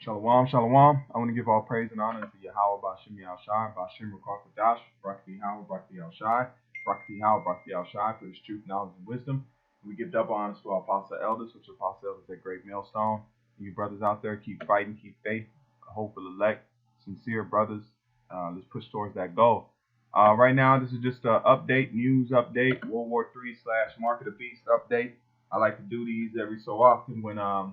Shalom, shalom. I want to give all praise and honor to Yahweh Bashim Yahushai, Bashim Rukwakadash, Brakti Yahweh, Brakti Yahushai, Brakti Yahweh, Brakti Yahushai for his truth, knowledge, and wisdom. We give double honors to our apostle elders, which apostle elders at Great Millstone. And you brothers out there, keep fighting, keep faith, hopeful elect, sincere brothers. Let's push towards that goal. Right now, this is just an update, news update, World War III / Mark of the Beast update. I like to do these every so often when I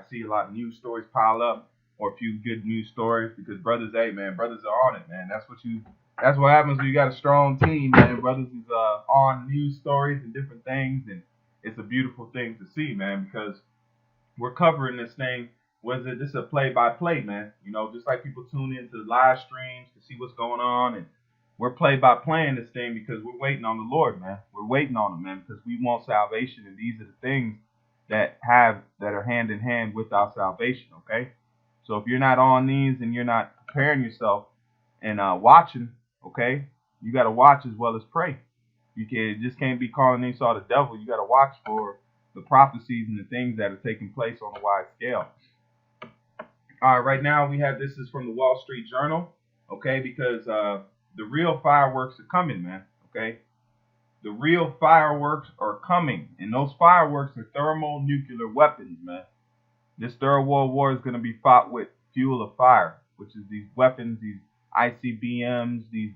see a lot of news stories pile up or a few good news stories because brothers, hey man, brothers are on it, man. That's what happens when you got a strong team, man. Brothers is on news stories and different things, and it's a beautiful thing to see, man, because we're covering this thing. This is a play-by-play, man. You know, just like people tune into live streams to see what's going on, and we're play-by-playing this thing because we're waiting on the Lord, man. We're waiting on Him, man, because we want salvation, and these are the things that are hand in hand with our salvation. Okay, so if you're not on these and you're not preparing yourself and watching, okay, you got to watch as well as pray. You just can't be calling Esau the devil. You got to watch for the prophecies and the things that are taking place on a wide scale. All right, right now this is from the Wall Street Journal, okay, because the real fireworks are coming, man, okay? The real fireworks are coming, and those fireworks are thermonuclear weapons, man. This Third World War is going to be fought with fuel of fire, which is these weapons, these ICBMs, these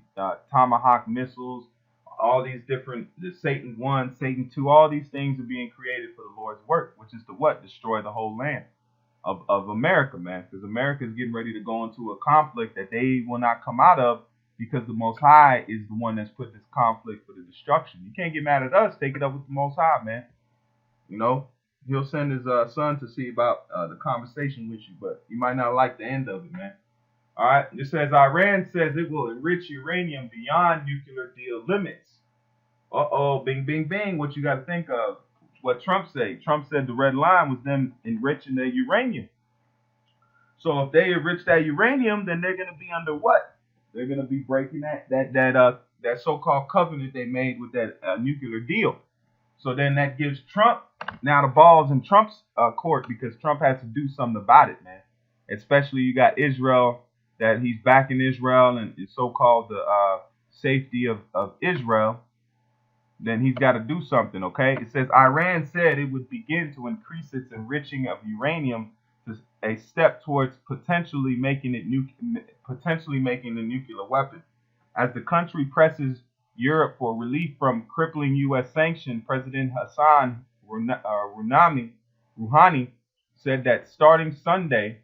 Tomahawk missiles, all these different, the Satan 1, Satan 2, all these things are being created for the Lord's work, which is to what? Destroy the whole land of America, man, because America is getting ready to go into a conflict that they will not come out of because the Most High is the one that's put this conflict for the destruction. You can't get mad at us. Take it up with the Most High, man. You know, He'll send His son to see about the conversation with you, but you might not like the end of it, man. All right, it says Iran says it will enrich uranium beyond nuclear deal limits. Bing, bing, bing. What you got to think of? What Trump said. Trump said the red line was them enriching their uranium. So if they enrich that uranium, then they're going to be under what? They're going to be breaking that so-called covenant they made with that nuclear deal. So then that gives Trump, now the ball's in Trump's court because Trump has to do something about it, man. Especially you got Israel, that he's backing Israel and so-called the safety of Israel. Then he's got to do something, okay? It says Iran said it would begin to increase its enriching of uranium to a step towards potentially making the nuclear weapon. As the country presses Europe for relief from crippling U.S. sanctions, President Hassan Rouhani said that starting Sunday,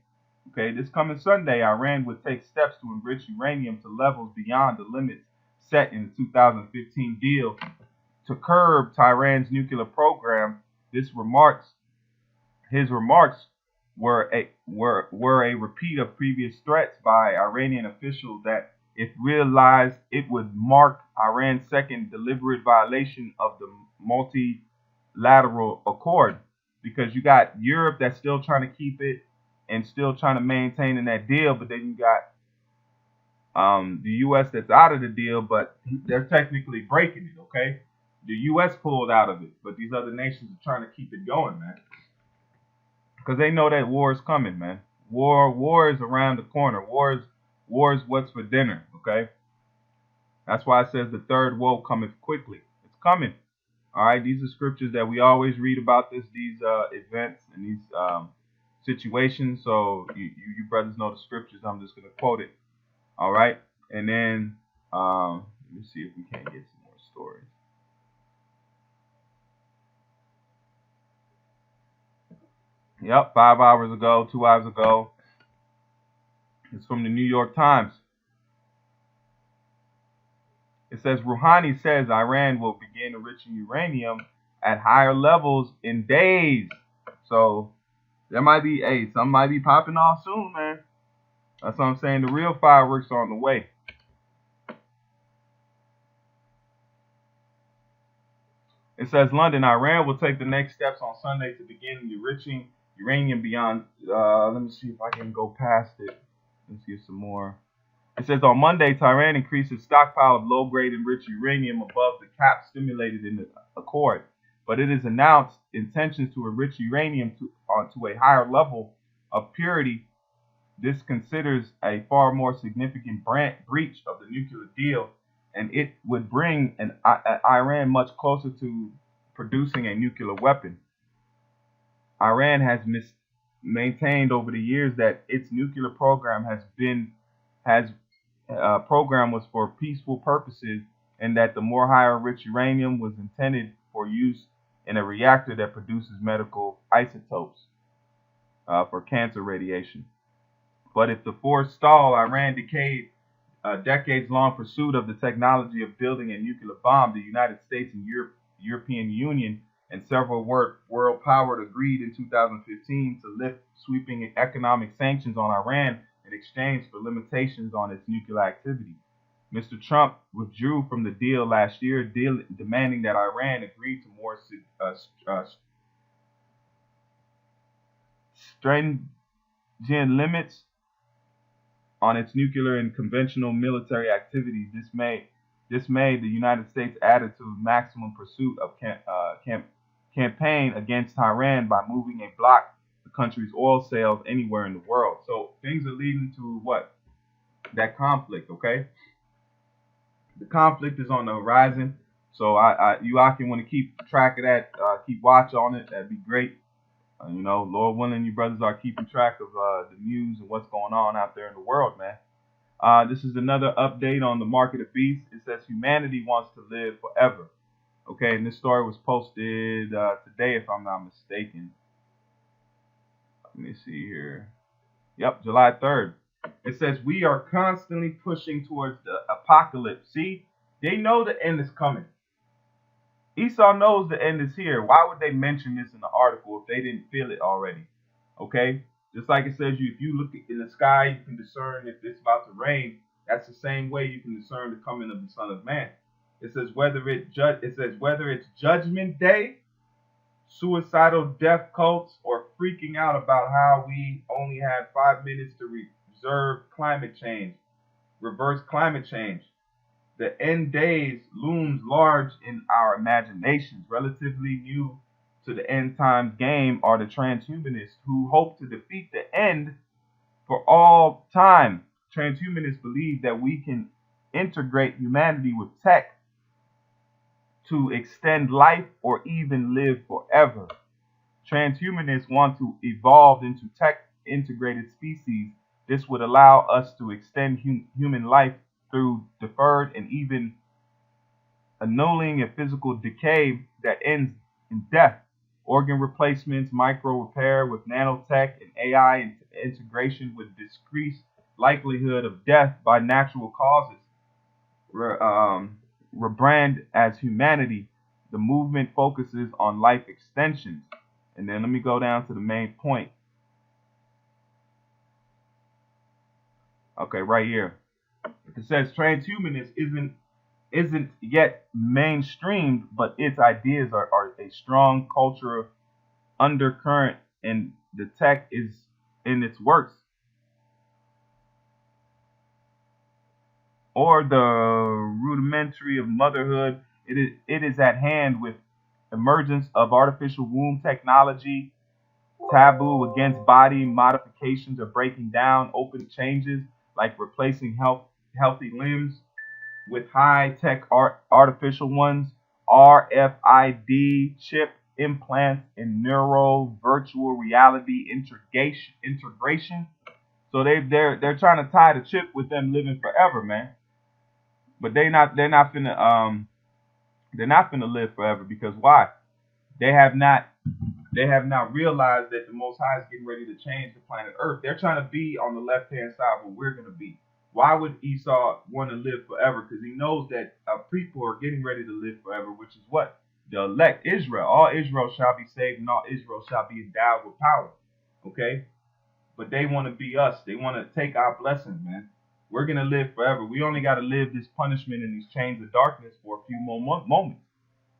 okay, this coming Sunday, Iran would take steps to enrich uranium to levels beyond the limits set in the 2015 deal to curb Tehran's nuclear program. His remarks were a repeat of previous threats by Iranian officials that, if realized, it would mark Iran's second deliberate violation of the multilateral accord. Because you got Europe that's still trying to keep it and still trying to maintain in that deal, but then you got the U.S. that's out of the deal, but they're technically breaking it, okay? The U.S. pulled out of it, but these other nations are trying to keep it going, man. Because they know that war is coming, man. War is around the corner. War is what's for dinner, okay? That's why it says the third woe cometh quickly. It's coming. All right, these are scriptures that we always read about these events and these situations. So you brothers know the scriptures. I'm just going to quote it. All right, and then let me see if we can't get some more stories. Yep, 5 hours ago, 2 hours ago. It's from the New York Times. It says Rouhani says Iran will begin enriching uranium at higher levels in days. So there might be, something might be popping off soon, man. That's what I'm saying. The real fireworks are on the way. It says London, Iran will take the next steps on Sunday to begin enriching uranium beyond. Let me see if I can go past it. Let's get some more. It says on Monday, Tehran increased its stockpile of low-grade enriched uranium above the cap stimulated in the accord, but it has announced intentions to enrich uranium to a higher level of purity, this considers a far more significant breach of the nuclear deal, and it would bring Iran much closer to producing a nuclear weapon. Iran has maintained over the years that its nuclear program has program was for peaceful purposes, and that the more higher rich uranium was intended for use in a reactor that produces medical isotopes for cancer radiation. But if the force stall, Iran decayed decades-long pursuit of the technology of building a nuclear bomb. The United States and European Union and several world powers agreed in 2015 to lift sweeping economic sanctions on Iran in exchange for limitations on its nuclear activity. Mr. Trump withdrew from the deal last year, demanding that Iran agree to more stringent limits on its nuclear and conventional military activities. This May, the United States added to maximum pursuit of campaign against Iran by moving a block the country's oil sales anywhere in the world. So things are leading to what? That conflict, okay? The conflict is on the horizon. So you all can want to keep track of that, keep watch on it. That'd be great. Lord willing, you brothers are keeping track of the news and what's going on out there in the world, man. This is another update on the market of beasts. It says humanity wants to live forever. Okay, and this story was posted today, if I'm not mistaken. Let me see here. Yep, July 3rd. It says we are constantly pushing towards the apocalypse. See, they know the end is coming. Esau knows the end is here. Why would they mention this in the article if they didn't feel it already? Okay? Just like it says, if you look in the sky, you can discern if it's about to rain. That's the same way you can discern the coming of the Son of Man. It says whether it's Judgment Day, suicidal death cults, or freaking out about how we only have 5 minutes to reverse climate change. The end days looms large in our imaginations. Relatively new to the end times game are the transhumanists who hope to defeat the end for all time. Transhumanists believe that we can integrate humanity with tech to extend life or even live forever. Transhumanists want to evolve into tech integrated species. This would allow us to extend human life through deferred and even annulling a physical decay that ends in death. Organ replacements, micro repair with nanotech, and AI integration with decreased likelihood of death by natural causes. Rebrand as humanity. The movement focuses on life extensions. And then let me go down to the main point. Okay, right here. It says transhumanism isn't yet mainstreamed, but its ideas are a strong cultural undercurrent, and the tech is in its works. Or the rudimentary of motherhood, it is at hand with emergence of artificial womb technology. Taboo against body modifications are breaking down. Open changes like replacing healthy limbs with high-tech artificial ones, RFID chip implants, and neural virtual reality integration. So they're trying to tie the chip with them living forever, man. But they're not finna live forever, because why? They have not realized that the Most High is getting ready to change the planet Earth. They're trying to be on the left-hand side where we're going to be. Why would Esau want to live forever? Because he knows that people are getting ready to live forever, which is what? The elect Israel. All Israel shall be saved, and all Israel shall be endowed with power. Okay? But they want to be us. They want to take our blessings, man. We're going to live forever. We only got to live this punishment and these chains of darkness for a few more moments.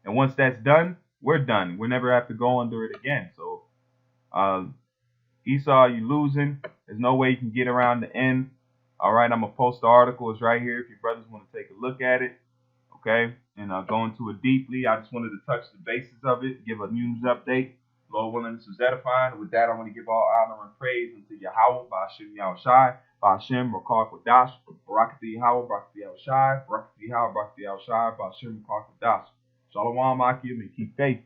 And once that's done, we're done. We'll never have to go under it again. So, Esau, you losing. There's no way you can get around the end. All right, I'm going to post the article. It's right here if your brothers want to take a look at it. Okay, and go into it deeply. I just wanted to touch the basis of it, give a news update. Lord willing, this was edifying. With that, I want to give all honor and praise unto Yahweh, Ba'ashem Yahushai, Ba'ashem Rakar Kodash, Barakati Yahweh, Barakati Yahushai, Barakati Yahweh, Barakati Yahushai, Ba'ashem Rakar Kodash. Shalom, Akim, and keep faith.